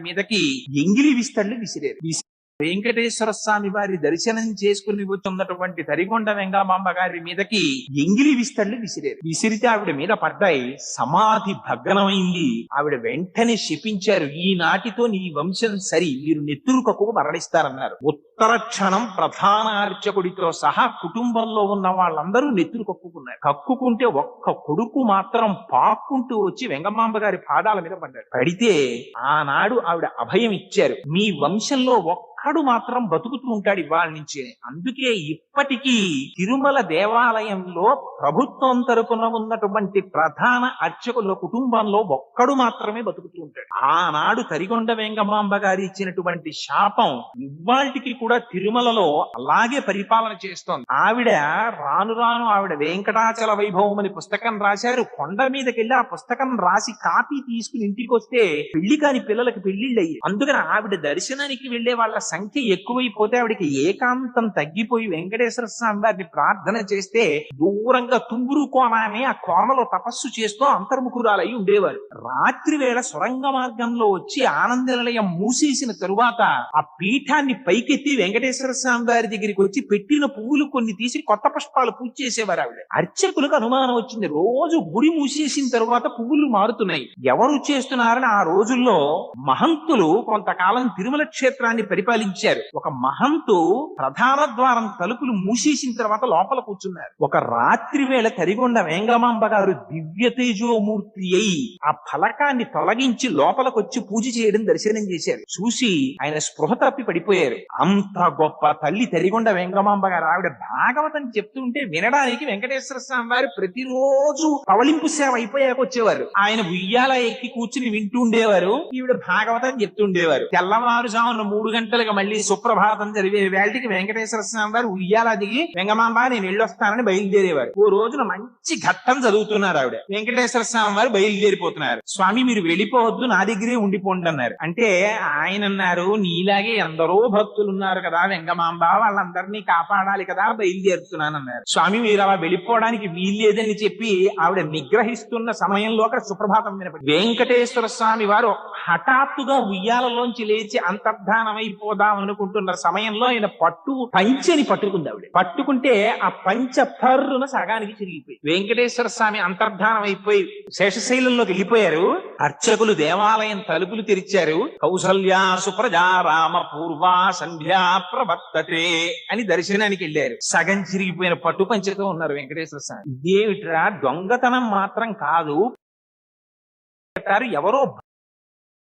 మీదకి ఎంగిలి విస్తళ్ళు విసిరారు. వెంకటేశ్వర స్వామి వారి దర్శనం చేసుకుని వచ్చున్నటువంటి తరిగొండ వెంగమాంబ గారి మీదకి ఎంగిలి విస్తళ్ళు విసిరారు. విసిరితే ఆవిడ మీద పడ్డాయి. సమాధి భగ్నమైంది. ఆవిడ వెంటనే శపించారు, ఈనాటితో నీ వంశం సరి, మీరు నెత్తురు కక్కుకు మరణిస్తారన్నారు. ఉత్తర క్షణం ప్రధాన అర్చకుడితో సహా కుటుంబంలో ఉన్న వాళ్ళందరూ నెత్తురు కక్కుకున్నారు. కక్కుకుంటే ఒక్క కొడుకు మాత్రం పాక్కుంటూ వచ్చి వెంగమాంబ గారి పాదాల మీద పడ్డాడు. పడితే ఆనాడు ఆవిడ అభయం ఇచ్చారు, మీ వంశంలో ఒక్కడు మాత్రం బతుకుతూ ఉంటాడు ఇవాళ నుంచి. అందుకే ఇప్పటికీ తిరుమల దేవాలయంలో ప్రభుత్వం తరపున ఉన్నటువంటి ప్రధాన అర్చకుల కుటుంబంలో ఒక్కడు మాత్రమే బతుకుతూ ఉంటాడు. ఆనాడు తరిగొండ వెంగమాంబ గారి ఇచ్చినటువంటి శాపం ఇవాళకి కూడా తిరుమలలో అలాగే పరిపాలన చేస్తోంది. ఆవిడ రాను రాను ఆవిడ వెంకటాచల వైభవం అని పుస్తకం రాశారు. కొండ మీదకెళ్ళి ఆ పుస్తకం రాసి కాపీ తీసుకుని ఇంటికి వస్తే పెళ్లి కాని పిల్లలకి పెళ్లిళ్ళు అయ్యి. అందుకని ఆవిడ దర్శనానికి వెళ్లే వాళ్ళ సంఖ్య ఎక్కువైపోతే ఆవిడకి ఏకాంతం తగ్గిపోయి వెంకటేశ్వర స్వామి వారిని ప్రార్థన చేస్తే దూరంగా తుంగురు కోన అని ఆ కోనలో తపస్సు చేస్తూ అంతర్ముఖురాలై ఉండేవారు. రాత్రి వేళ సొరంగ మార్గంలో వచ్చి ఆనంద నిలయం మూసేసిన తరువాత ఆ పీఠాన్ని పైకెత్తి వెంకటేశ్వర స్వామి వారి దగ్గరికి వచ్చి పెట్టిన పువ్వులు కొన్ని తీసి కొత్త పుష్పాలు పూజ చేసేవారు ఆవిడ. అర్చకులకు అనుమానం వచ్చింది, రోజు గుడి మూసేసిన తరువాత పువ్వులు మారుతున్నాయి, ఎవరు చేస్తున్నారని. ఆ రోజుల్లో మహంతులు కొంతకాలం తిరుమల క్షేత్రాన్ని పరిపాలించారు. ఒక మహంతు ప్రధాన ద్వారం తలుపులు మూసేసిన తర్వాత లోపల కూర్చున్నారు. ఒక రాత్రి వేళ తరిగొండ వెంగమాంబ గారు దివ్య తేజోమూర్తి అయి ఆ ఫలకాన్ని తొలగించి లోపలికొచ్చి పూజ చేయడం దర్శనం చేశారు. చూసి ఆయన స్పృహ తప్పి పడిపోయారు. అంత గొప్ప తల్లి తరిగొండ వెంగమాంబ గారు. ఆవిడ భాగవతం చెప్తుంటే వినడానికి వెంకటేశ్వర స్వామి వారు ప్రతిరోజు పవళింపు సేవ అయిపోయాక వచ్చేవారు. ఆయన ఉయ్యాల ఎక్కి కూర్చుని వింటూ ఉండేవారు, ఈవిడ భాగవతం చెప్తుండేవారు. తెల్లవారుజామున 3 గంటలకు మళ్ళీ సుప్రభాతం జరిగే వేళకి వెంకటేశ్వర స్వామి వారు ఉయ్యాల దిగి వెంగమాంబ నేను వెళ్ళొస్తానని బయలుదేరేవారు. ఓ రోజున మంచి ఘట్టం చదువుతున్నారు ఆవిడ. వెంకటేశ్వర స్వామి వారు బయలుదేరిపోతున్నారు. స్వామి మీరు వెళ్ళిపోవద్దు, నా దగ్గరే ఉండిపోండి అన్నారు. అంటే ఆయన అన్నారు, నీలాగే ఎందరో భక్తులు ఉన్నారు కదా వెంగమాంబ, వాళ్ళందరినీ కాపాడాలి కదా, బయలుదేరుతున్నానన్నారు. స్వామి మీరు అలా వెళ్ళిపోవడానికి వీల్లేదని చెప్పి ఆవిడ నిగ్రహిస్తున్న సమయంలో అక్కడ సుప్రభాతం వినపడింది. వెంకటేశ్వర స్వామి వారు హఠాత్తుగా ఉయ్యాలలోంచి లేచి అంతర్ధానం అయిపోదాం అనుకుంటున్న సమయంలో ఆయన పంచెని పట్టుకుంది ఆవిడ. పట్టుకుంటే ఆ పంచ పర్రున సగానికి చిరిగిపోయి వెంకటేశ్వర స్వామి అంతర్ధానం అయిపోయి శేషశైలంలోకి వెళ్ళిపోయారు. అర్చకులు దేవాలయం తలుపులు తెరిచారు. కౌసల్యా సుప్రజా రామ పూర్వా సంధ్యా ప్రవర్తతే అని దర్శనానికి వెళ్ళారు. సగం చిరిగిపోయిన పట్టు పంచతో ఉన్నారు వెంకటేశ్వర స్వామి. ఇదేమిట్రా, దొంగతనం మాత్రం కాదు, ఎవరో